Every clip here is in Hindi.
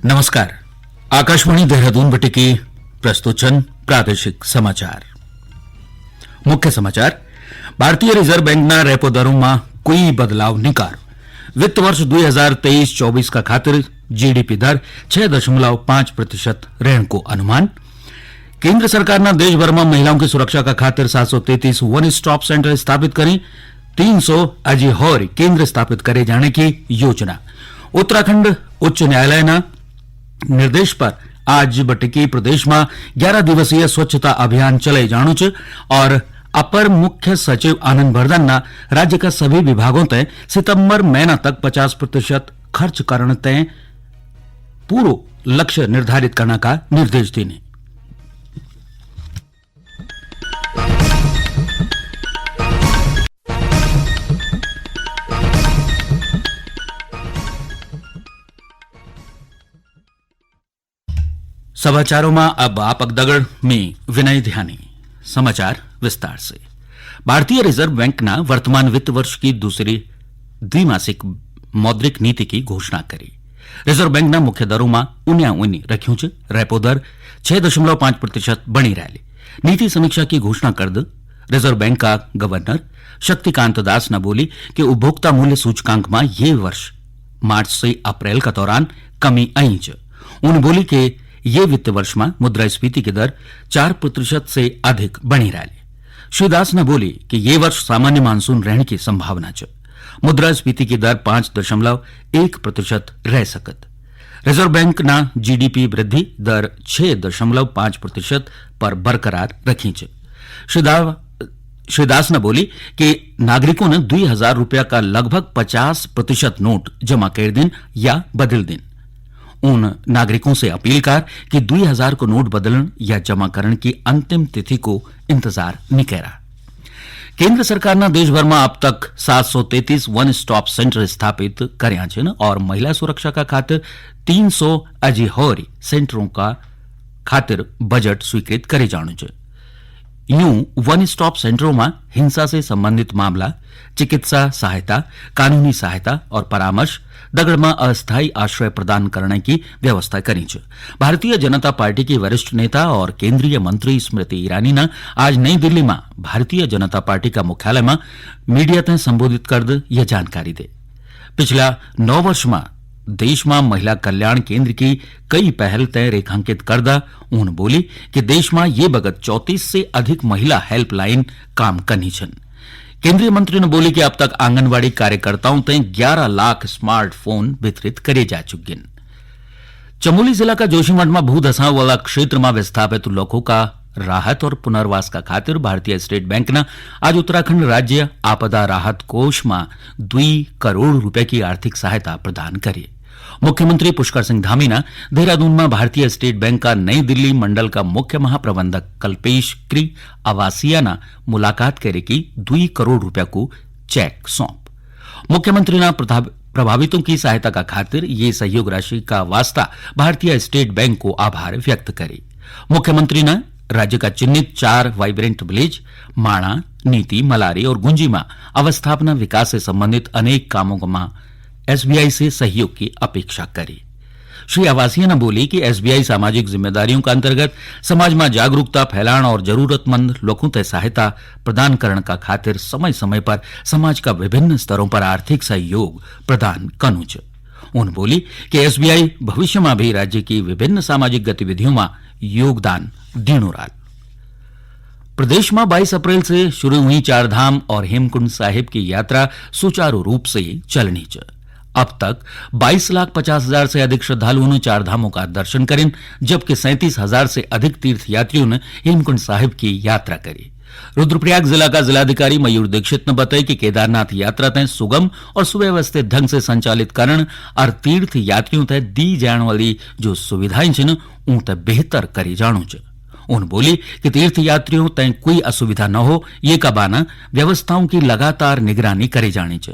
नमस्कार। आकाशवाणी देहरादून बटे के प्रस्तुतन प्रादेशिक समाचार। मुख्य समाचार। भारतीय रिजर्व बैंकना रेपो दरों कोई बदलाव नहीं कर। वित्त वर्ष 2023-24 का खातिर जीडीपी दर 6.5% रहने को अनुमान। केंद्र सरकार ने देश भर में महिलाओं की सुरक्षा का खातिर 733 वन स्टॉप सेंटर स्थापित करें। 300 अजी और केंद्र स्थापित करे जाने की योजना। उत्तराखंड उच्च न्यायालय न निर्देश पर आज बटकी प्रदेश में 11 दिवसीय स्वच्छता अभियान चले जाणु छ और अपर मुख्य सचिव आनंद वर्धन ना राज्य का सभी विभागों तय सितंबर महीना तक 50% खर्च करने तय पूरा लक्ष्य निर्धारित करने का निर्देश देने। समाचारों में अब आपक दगड़ में विनय ध्यानी। समाचार विस्तार से। भारतीय रिजर्व बैंक ना वर्तमान वित्त वर्ष की दूसरी द्विमासिक मौद्रिक नीति की घोषणा करी। रिजर्व बैंक ना मुख्य दरों में उन्नी रख्यू छ। रेपो दर 6.5% बनी रही। नीति समीक्षा की घोषणा कर द रिजर्व बैंक का गवर्नर शक्तिकांत दास ने बोली कि उपभोक्ता मूल्य सूचकांक में ये वर्ष मार्च से अप्रैल का दौरान कमी आई छ। उन्होंने बोली कि ये वित्त वर्ष में मुद्रास्फीति की दर 4% से अधिक बनी रही। श्री दास ने बोली कि ये वर्ष सामान्य मानसून रहने की संभावना छ। मुद्रास्फीति की दर 5.1% रह सकत। रिजर्व बैंक ना जीडीपी वृद्धि दर 6.5% पर बरकरार रखी छ। श्री दास ने बोली कि नागरिकों ने 2000 रुपया का लगभग 50% नोट जमा कर दिन या बदल दिन। उन नागरिकों से अपील कर कि 2000 को नोट बदलन या जमा करने की अंतिम तिथि को इंतजार नहीं करा। केंद्र सरकार ने देश भर में अब तक 733 वन स्टॉप सेंटर स्थापित कर्या छन और महिला सुरक्षा का खातिर 300 अजी और सेंटरों का खातिर बजट स्वीकृत करे जाणु छ। यूं वन स्टॉप सेंटरों में हिंसा से संबंधित मामला, चिकित्सा सहायता, कानूनी सहायता और परामर्श, दगड़ में अस्थायी आश्रय प्रदान करने की व्यवस्था करी छ। भारतीय जनता पार्टी की वरिष्ठ नेता और केंद्रीय मंत्री स्मृति ईरानी ने आज नई दिल्ली में भारतीय जनता पार्टी का मुख्यालय में मीडिया तय संबोधित कर यह जानकारी दे। पिछला 9 वर्ष में देश में महिला कल्याण केंद्र की कई पहल तय रेखांकित करदा उन्होंने बोली कि देश में ये बगत 34 से अधिक महिला हेल्पलाइन काम करनी छन। केंद्रीय मंत्री ने बोली कि अब तक आंगनवाड़ी कार्यकर्ताओं तय 11 लाख स्मार्टफोन वितरित करे जा चुके हैं। चमोली जिला का जोशीमठ में भू धसाव वाला क्षेत्र में विस्थापित लोगों का राहत और पुनर्वास का खातिर भारतीय स्टेट बैंक ने आज उत्तराखंड राज्य आपदा राहत कोष में 2 करोड़ रुपए की आर्थिक सहायता प्रदान करी। मुख्यमंत्री पुष्कर सिंह धामी ने देहरादून में भारतीय स्टेट बैंक का नई दिल्ली मंडल का मुख्य महाप्रबंधक कल्पेश क्री आवासीय ने मुलाकात करे की 2 करोड़ रुपया को चेक सौंप। मुख्यमंत्री ने प्रभावितों की सहायता का खातिर ये सहयोग राशि का वास्ता भारतीय स्टेट बैंक को आभार व्यक्त करे। मुख्यमंत्री ने राज्य का चिन्हित 4 वाइब्रेंट विलेज माणा, नीति, मलारी और गुंजी में अवस्थापना विकास से संबंधित अनेक कामों में एसबीआई से सहयोग की अपेक्षा करी। श्री आवासीय ने बोली कि एसबीआई सामाजिक जिम्मेदारियों का अंतर्गत समाज में जागरूकता फैलाण और जरूरतमंद लोगों तक सहायता प्रदान करने का खातिर समय समय पर समाज का विभिन्न स्तरों पर आर्थिक सहयोग प्रदान कनु छ। उन्होंने बोली कि एसबीआई भविष्य में भी राज्य की विभिन्न सामाजिक गतिविधियों में योगदान देनु राल। प्रदेश में 22 अप्रैल से शुरू हुई चारधाम और हेमकुंड साहिब की यात्रा सुचारू रूप से चलनी छ। अब तक 22,50,000 से अधिक श्रद्धालुओं ने चारधामों का दर्शन करें, जबकि 37,000 से अधिक तीर्थ यात्रियों ने हेमकुंड साहिब की यात्रा करी। रुद्रप्रयाग जिला का जिलाधिकारी मयूर दीक्षित ने बताया कि केदारनाथ यात्रा तय सुगम और सुव्यवस्थित ढंग से संचालित करण और तीर्थ यात्रियों तय दी जाने वाली जो सुविधाएं छन उन तय बेहतर करी जाणु छ। उन्होंने बोली कि तीर्थ यात्रियों तय कोई असुविधा न हो, ये का बाना व्यवस्थाओं की लगातार निगरानी करी जानी छ।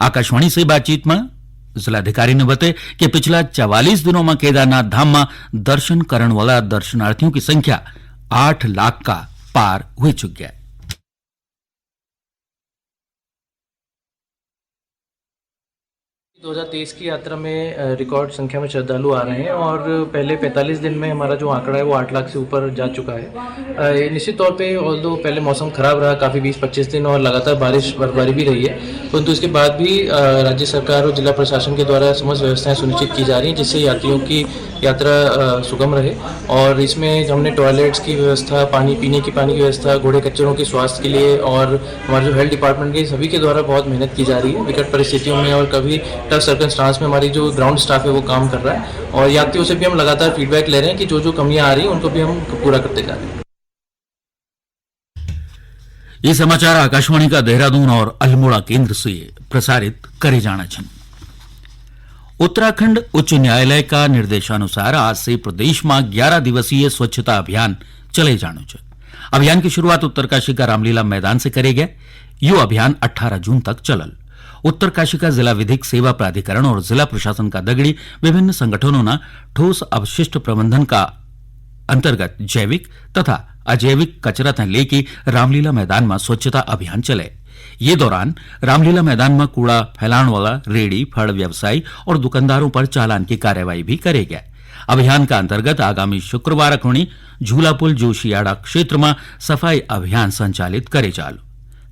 आकाशवाणी से बातचीत में जिलाधिकारी ने बताया कि पिछला 44 दिनों में केदारनाथ धाम में दर्शन करने वाला दर्शनार्थियों की संख्या 8 लाख का पार हो चुकी है। 2023 की यात्रा में रिकॉर्ड संख्या में श्रद्धालु आ रहे हैं और पहले 45 दिन में हमारा जो आंकड़ा है वो 8 लाख से ऊपर जा चुका है। निश्चित तौर पे ऑल्दो पहले मौसम खराब रहा काफ़ी 20-25 दिन और लगातार बर्फबारी भी रही है, परंतु इसके बाद भी राज्य सरकार और जिला प्रशासन के द्वारा समस्त व्यवस्थाएं सुनिश्चित की जा रही हैं जिससे यात्रियों की यात्रा सुगम रहे। और इसमें हमने टॉयलेट्स की व्यवस्था, पीने की पानी की व्यवस्था, घोड़े खच्चरों के स्वास्थ्य के लिए और हमारे जो हेल्थ डिपार्टमेंट के सभी के द्वारा बहुत मेहनत की जा रही है। विकट परिस्थितियों में और कभी टफ सर्कमस्टांस में हमारी जो ग्राउंड स्टाफ है वो काम कर रहा है और यात्रियों से भी हम लगातार फीडबैक ले रहे हैं कि जो जो कमियां आ रही हैं उनको भी हम पूरा करते जा रहे हैं। ये समाचार आकाशवाणी का देहरादून और अल्मोड़ा केंद्र से प्रसारित करे जाना चाहिए। उत्तराखंड उच्च न्यायालय का निर्देशानुसार आज से प्रदेश में 11 दिवसीय स्वच्छता अभियान चले जानो छे। अभियान की शुरुआत उत्तरकाशी का रामलीला मैदान से करे गए। यो अभियान 18 जून तक चलल। उत्तरकाशी का जिला विधिक सेवा प्राधिकरण और जिला प्रशासन का दगड़ी विभिन्न संगठनों ने ठोस अपशिष्ट प्रबंधन का अंतर्गत जैविक तथा अजैविक कचरा तय लेके रामलीला मैदान में स्वच्छता अभियान चले। ये दौरान रामलीला मैदान में कूड़ा फैलाने वाला रेडी फल व्यवसायी और दुकानदारों पर चालान की कार्रवाई भी करे गए। अभियान का अंतर्गत आगामी शुक्रवार खुणी झूलापुल जोशियाड़ा क्षेत्र में सफाई अभियान संचालित करे चालू।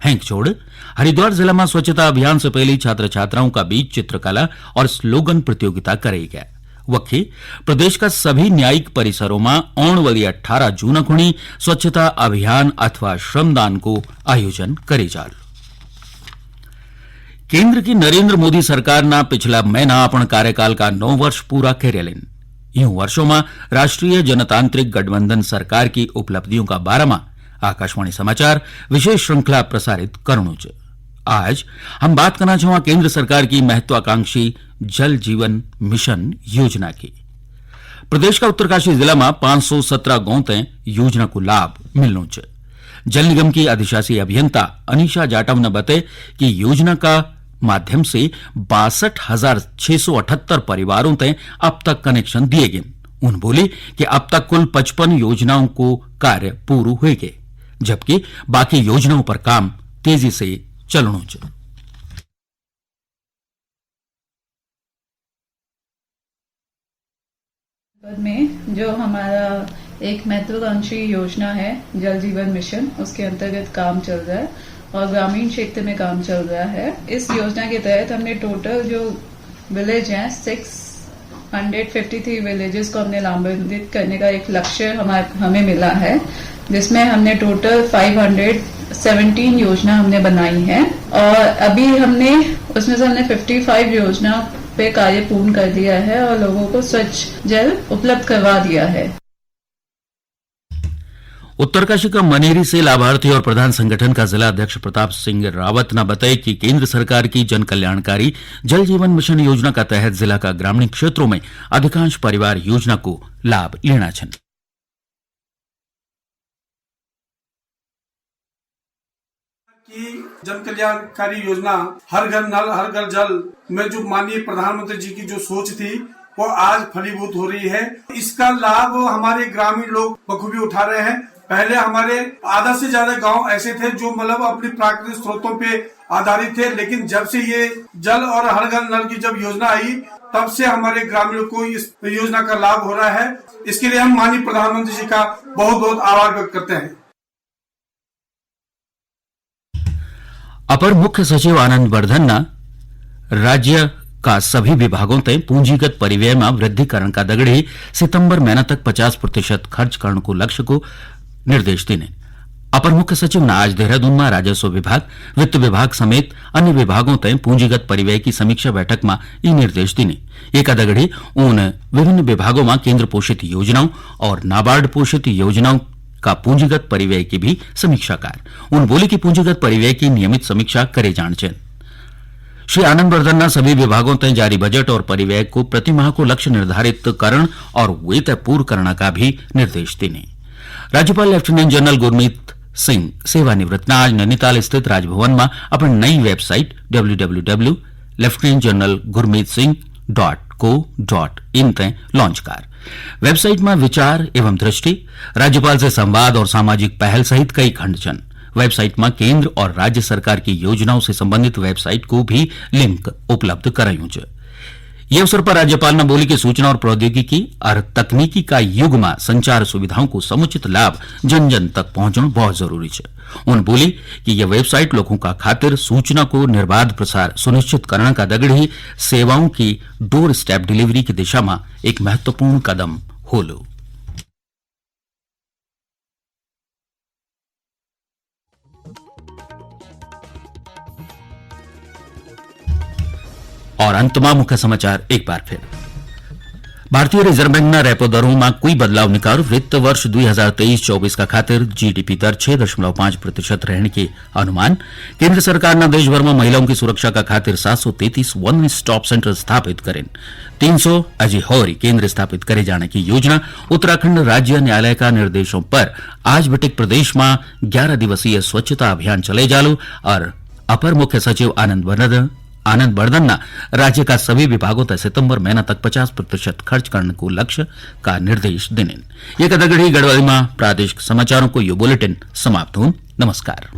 हैंक छोड़ हरिद्वार जिला में स्वच्छता अभियान से पहले छात्र छात्राओं का बीच चित्रकला और स्लोगन प्रतियोगिता करे गया। वक्खी प्रदेश का सभी न्यायिक परिसरों में आने वाली 18 जून खुणी स्वच्छता अभियान अथवा श्रमदान को आयोजन करे जाल। केंद्र की नरेंद्र मोदी सरकार ना पिछला महीना अपन कार्यकाल का 9 वर्ष पूरा करेलिन। यूं वर्षों में राष्ट्रीय जनतांत्रिक गठबंधन सरकार की उपलब्धियों का बारे में आकाशवाणी समाचार विशेष श्रृंखला प्रसारित करनो छे। आज हम बात करना चाहवा केंद्र सरकार की महत्वाकांक्षी जल जीवन मिशन योजना की। प्रदेश का उत्तरकाशी जिला में 517 गांव तय योजना को लाभ मिलनो छे। जल निगम की अधिशासी अभियंता अनीशा जाटव ने बताया कि योजना का माध्यम से 62,678 परिवारों तय अब तक कनेक्शन दिए गए। उन्होंने बोले कि अब तक कुल 55 योजनाओं को कार्य पूर्ण हुए गए, जबकि बाकी योजनाओं पर काम तेजी से चलनो चाहिए। में जो हमारा एक महत्वाकांक्षी योजना है जल जीवन मिशन, उसके अंतर्गत काम चल रहा है और ग्रामीण क्षेत्र में काम चल रहा है। इस योजना के तहत हमने टोटल जो विलेज हैं 653 विलेजेस को हमने लाभान्वित करने का एक लक्ष्य हमें मिला है, जिसमें हमने टोटल 517 योजना हमने बनाई है और अभी हमने उसमें से 55 योजना पे कार्य पूर्ण कर दिया है और लोगों को स्वच्छ जल उपलब्ध करवा दिया है। उत्तरकाशी का मनेरी से लाभार्थी और प्रधान संगठन का जिला अध्यक्ष प्रताप सिंह रावत ने बताया कि केंद्र सरकार की जन कल्याणकारी जल जीवन मिशन योजना का तहत जिला का ग्रामीण क्षेत्रों में अधिकांश परिवार योजना को लाभ लेना चाहिए। की जन कल्याणकारी योजना हर घर नल हर घर जल में जो माननीय प्रधानमंत्री जी की जो सोच थी वो आज फलीभूत हो रही है। इसका लाभ हमारे ग्रामीण लोग बखूबी उठा रहे हैं। पहले हमारे आधा से ज्यादा गांव ऐसे थे जो मतलब अपनी प्राकृतिक स्रोतों पे आधारित थे, लेकिन जब से ये जल और हर घर नल की जब योजना आई तब से हमारे ग्रामीणों को इस योजना का लाभ हो रहा है। इसके लिए हम माननीय प्रधानमंत्री जी का बहुत बहुत आभार व्यक्त करते हैं। अपर मुख्य सचिव आनंद वर्धन ने राज्य का सभी विभागों तय पूंजीगत परिव्यय में वृद्धिकरण का दगड़े सितंबर महीना तक 50% खर्च करने को लक्ष्य को निर्देश देने। अपर मुख्य सचिव ने आज देहरादून में राजस्व विभाग, वित्त विभाग समेत अन्य विभागों तय पूंजीगत परिव्यय की समीक्षा बैठक में ये निर्देश देने। एक दगड़े उन विभिन्न विभागों में केंद्र पोषित योजनाओं और नाबार्ड पोषित योजनाओं का पूंजीगत परिव्यय की भी समीक्षा कर। उन्होंने बोले कि पूंजीगत परिव्यय की नियमित समीक्षा करे जानी चाहिए। श्री आनंद वर्धन ने सभी विभागों तय जारी बजट और परिव्यय को प्रति माह को लक्ष्य निर्धारित करण और वे तय पूर्ण करने का भी निर्देश देने। राज्यपाल लेफ्टिनेंट जनरल गुरमीत सिंह सेवानिवृत्त ने आज नैनीताल स्थित राजभवन में अपनी नई वेबसाइट www.lieutenant-general-gurmeet-singh.co.in तय लॉन्च कर। वेबसाइट में विचार एवं दृष्टि, राज्यपाल से संवाद और सामाजिक पहल सहित कई खंड छन। वेबसाइट में केंद्र और राज्य सरकार की योजनाओं से संबंधित वेबसाइट को भी लिंक उपलब्ध करायूं छे। ये अवसर पर राज्यपाल ने बोली कि सूचना और प्रौद्योगिकी और तकनीकी का युग में संचार सुविधाओं को समुचित लाभ जन जन तक पहुंचना बहुत जरूरी है। उन्होंने बोली कि यह वेबसाइट लोगों का खातिर सूचना को निर्बाध प्रसार सुनिश्चित करने का दगड़ी सेवाओं की डोर स्टेप डिलीवरी की दिशा में एक महत्वपूर्ण कदम होलो। और अंत में मुख्य समाचार एक बार फिर। भारतीय रिजर्व बैंक ने रेपो दरों में कोई बदलाव नहीं कर वित्त वर्ष 2023-24 का खातिर जीडीपी दर 6.5% रहने के अनुमान। केंद्र सरकार ने देश भर में महिलाओं की सुरक्षा का खातिर 733 वन स्टॉप सेंटर स्थापित करें। 300 अजय होरी केंद्र स्थापित करे जाने की योजना। उत्तराखंड राज्य न्यायालय का निर्देशों पर आज बटिक प्रदेश में 11 दिवसीय स्वच्छता अभियान चले जालो। और अपर मुख्य सचिव आनंद बर्धन ने राज्य का सभी विभागों तक सितंबर महीना तक 50% खर्च करने को लक्ष्य का निर्देश देने। ये कदगड़ी गढ़वाली में प्रादेशिक समाचारों को यो बुलेटिन समाप्त हूं। नमस्कार।